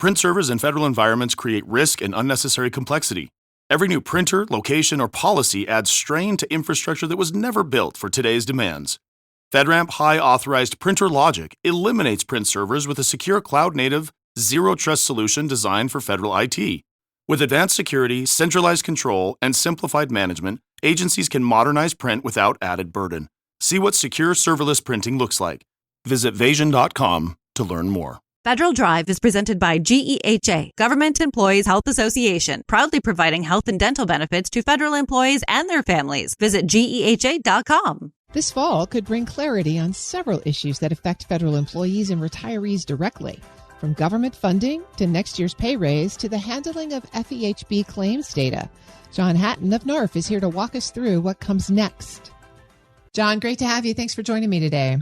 Print servers in federal environments create risk and unnecessary complexity. Every new printer, location, or policy adds strain to infrastructure that was never built for today's demands. FedRAMP High Authorized Printer Logic eliminates print servers with a secure cloud-native, zero-trust solution designed for federal IT. With advanced security, centralized control, and simplified management, agencies can modernize print without added burden. See what secure serverless printing looks like. Visit Vasion.com to learn more. Federal Drive is presented by GEHA, Government Employees Health Association, proudly providing health and dental benefits to federal employees and their families. Visit GEHA.com. This fall could bring clarity on several issues that affect federal employees and retirees directly, from government funding to next year's pay raise to the handling of FEHB claims data. John Hatton of NARFE is here to walk us through what comes next. John, great to have you. Thanks for joining me today.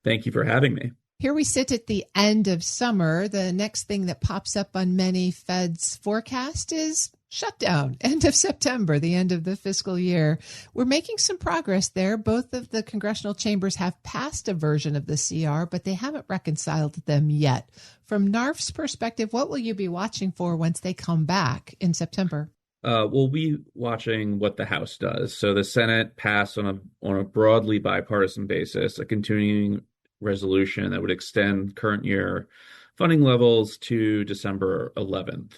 Thank you for having me. Here we sit at the end of summer. The next thing that pops up on many Feds' forecast is shutdown, end of September, the end of the fiscal year. We're making some progress there. Both of the congressional chambers have passed a version of the CR, but they haven't reconciled them yet. From NARFE's perspective, what will you be watching for once they come back in September? We'll be watching what the House does. So the Senate passed on a broadly bipartisan basis a continuing resolution that would extend current year funding levels to December 11th.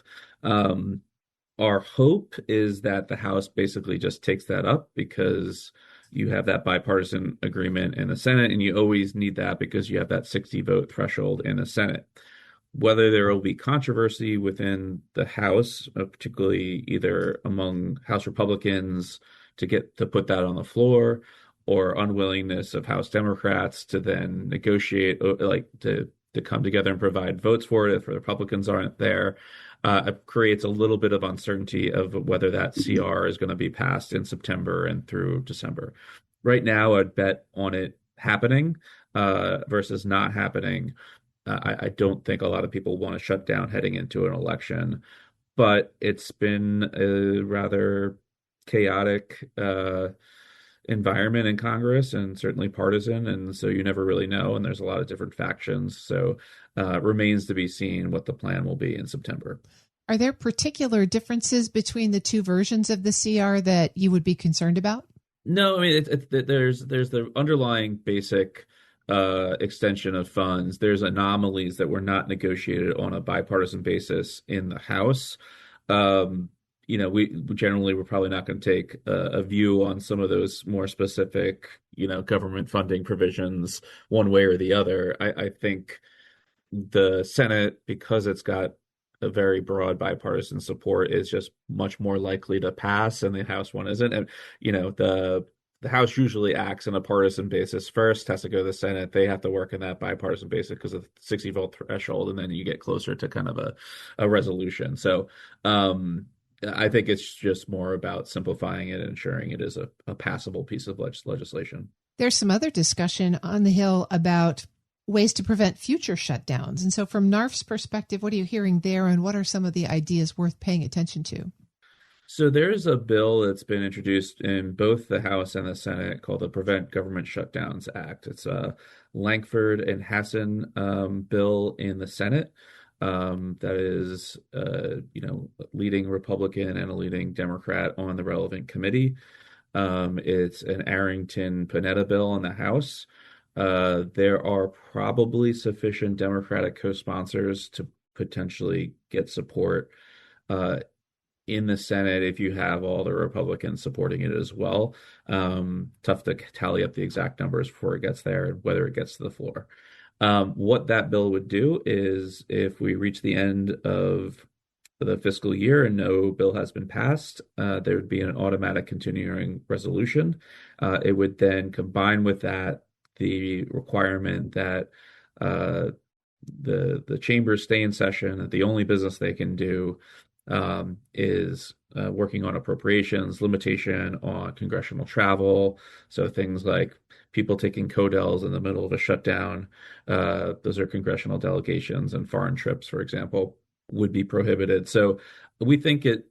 Our hope is that the House basically just takes that up because you have that bipartisan agreement in the Senate, and you always need that because you have that 60-vote threshold in the Senate. Whether there will be controversy within the House, particularly either among House Republicans to put that on the floor, or unwillingness of House Democrats to then negotiate, like to come together and provide votes for it if the Republicans aren't there, it creates a little bit of uncertainty of whether that CR is going to be passed in September and through December. Right now, I'd bet on it happening versus not happening. I don't think a lot of people want to shut down heading into an election, but it's been a rather chaotic environment in Congress, and certainly partisan, and so you never really know, and there's a lot of different factions, so remains to be seen what the plan will be in September. Are there particular differences between the two versions of the CR that you would be concerned about? No, I mean, there's the underlying basic extension of funds. There's anomalies that were not negotiated on a bipartisan basis in the House. We generally we're probably not going to take a view on some of those more specific, government funding provisions one way or the other. I think the Senate, because it's got a very broad bipartisan support, is just much more likely to pass, and the House one isn't. And the House usually acts on a partisan basis first, has to go to the Senate. They have to work on that bipartisan basis because of the 60-vote threshold, and then you get closer to kind of a resolution. So I think it's just more about simplifying it and ensuring it is a passable piece of legislation. There's some other discussion on the Hill about ways to prevent future shutdowns. And so from NARFE's perspective, what are you hearing there, and what are some of the ideas worth paying attention to? So there's a bill that's been introduced in both the House and the Senate called the Prevent Government Shutdowns Act. It's a Lankford and Hassan bill in the Senate. That is, leading Republican and a leading Democrat on the relevant committee. It's an Arrington-Panetta bill in the House. There are probably sufficient Democratic co-sponsors to potentially get support in the Senate if you have all the Republicans supporting it as well. Tough to tally up the exact numbers before it gets there and whether it gets to the floor. What that bill would do is, if we reach the end of the fiscal year and no bill has been passed, there would be an automatic continuing resolution. It would then combine with that the requirement that the chambers stay in session, that the only business they can do is working on appropriations, limitation on congressional travel. So things like people taking CODELs in the middle of a shutdown, those are congressional delegations, and foreign trips, for example, would be prohibited. So we think it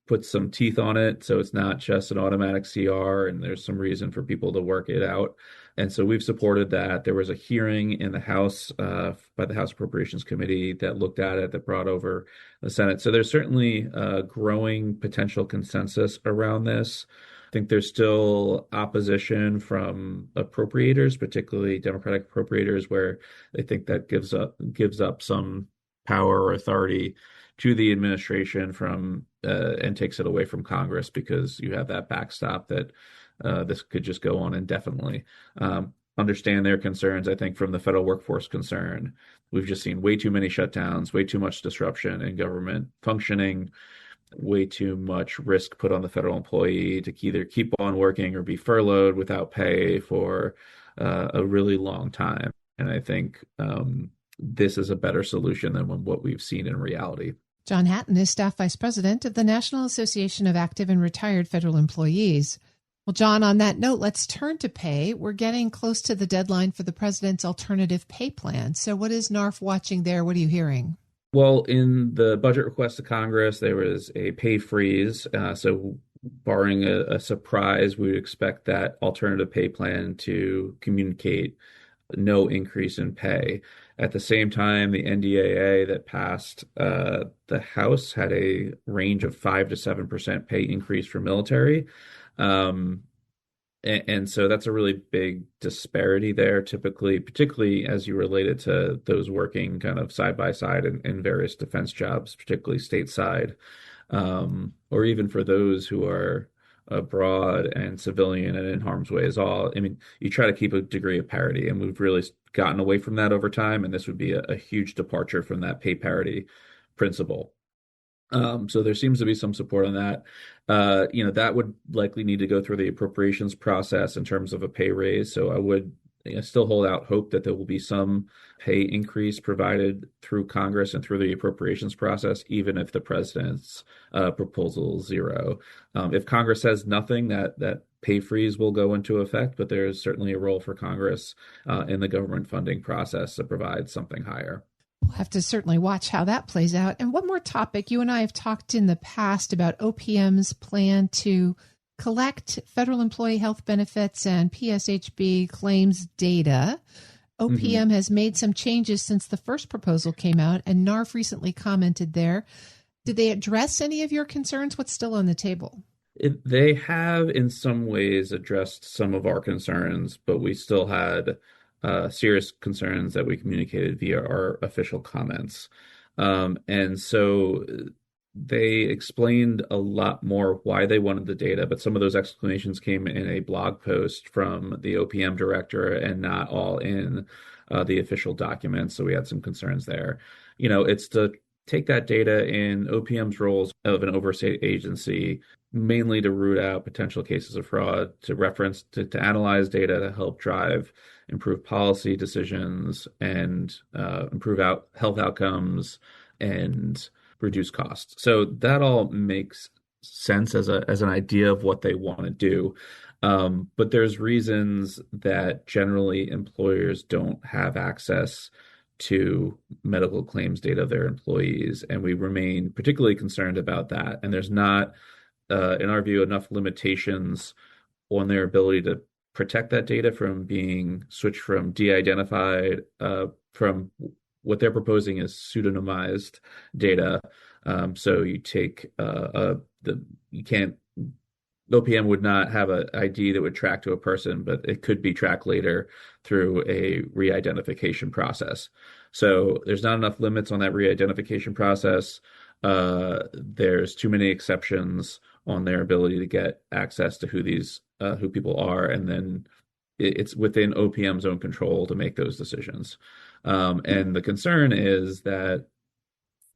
puts some teeth on it. So it's not just an automatic CR, and there's some reason for people to work it out. And so we've supported that. There was a hearing in the House by the House Appropriations Committee that looked at it, that brought over the Senate. So there's certainly a growing potential consensus around this. I think there's still opposition from appropriators, particularly Democratic appropriators, where they think that gives up some power or authority to the administration from and takes it away from Congress, because you have that backstop that this could just go on indefinitely. Understand their concerns. I think from the federal workforce concern, we've just seen way too many shutdowns, way too much disruption in government functioning, way too much risk put on the federal employee to either keep on working or be furloughed without pay for a really long time. And I think this is a better solution than what we've seen in reality. John Hatton is Staff Vice President of the National Association of Active and Retired Federal Employees. Well, John, on that note, let's turn to pay. We're getting close to the deadline for the president's alternative pay plan. So what is NARFE watching there? What are you hearing? Well, in the budget request to Congress, there was a pay freeze. So barring a surprise, we would expect that alternative pay plan to communicate no increase in pay. At the same time, the NDAA that passed the House had a range of 5 to 7% pay increase for military. And so that's a really big disparity there, typically, particularly as you relate it to those working kind of side by side in various defense jobs, particularly stateside, or even for those who are abroad and civilian and in harm's way is all. I mean, you try to keep a degree of parity, and we've really gotten away from that over time. And this would be a huge departure from that pay parity principle. So there seems to be some support on that. That would likely need to go through the appropriations process in terms of a pay raise. So I would still hold out hope that there will be some pay increase provided through Congress and through the appropriations process, even if the president's proposal is zero. If Congress says nothing, that pay freeze will go into effect, but there's certainly a role for Congress in the government funding process to provide something higher. We'll have to certainly watch how that plays out. And one more topic. You and I have talked in the past about OPM's plan to collect federal employee health benefits and PSHB claims data. OPM has made some changes since the first proposal came out, and NARFE recently commented there. Did they address any of your concerns? What's still on the table? They have in some ways addressed some of our concerns, but we still had serious concerns that we communicated via our official comments. And so they explained a lot more why they wanted the data, but some of those explanations came in a blog post from the OPM director and not all in the official documents. So we had some concerns there. It's to take that data in OPM's roles of an oversight agency, mainly to root out potential cases of fraud, to analyze data to help drive improve policy decisions and improve health outcomes and reduce costs. So that all makes sense as an idea of what they want to do. But there's reasons that generally employers don't have access to medical claims data of their employees, and we remain particularly concerned about that. And there's not, in our view, enough limitations on their ability to protect that data from being switched from de-identified, from what they're proposing is pseudonymized data. So you take OPM would not have an ID that would track to a person, but it could be tracked later through a re-identification process. So there's not enough limits on that re-identification process. There's too many exceptions on their ability to get access to who people are, and then it's within OPM's own control to make those decisions. And the concern is that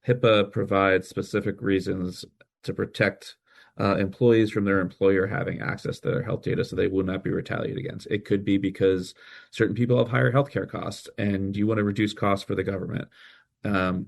HIPAA provides specific reasons to protect employees from their employer having access to their health data so they will not be retaliated against. It could be because certain people have higher healthcare costs and you want to reduce costs for the government.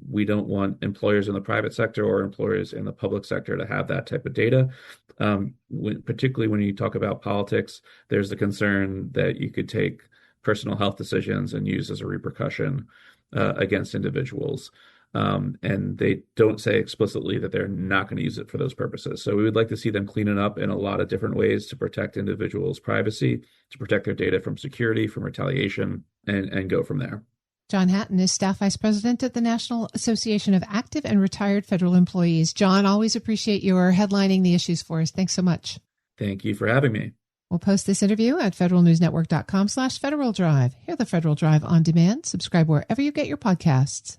We don't want employers in the private sector or employers in the public sector to have that type of data. Particularly when you talk about politics, there's the concern that you could take personal health decisions and use as a repercussion against individuals. And they don't say explicitly that they're not going to use it for those purposes. So we would like to see them clean it up in a lot of different ways to protect individuals' privacy, to protect their data from security, from retaliation, and go from there. John Hatton is Staff Vice President at the National Association of Active and Retired Federal Employees. John, always appreciate your headlining the issues for us. Thanks so much. Thank you for having me. We'll post this interview at federalnewsnetwork.com/Federal Drive. Hear the Federal Drive on demand. Subscribe wherever you get your podcasts.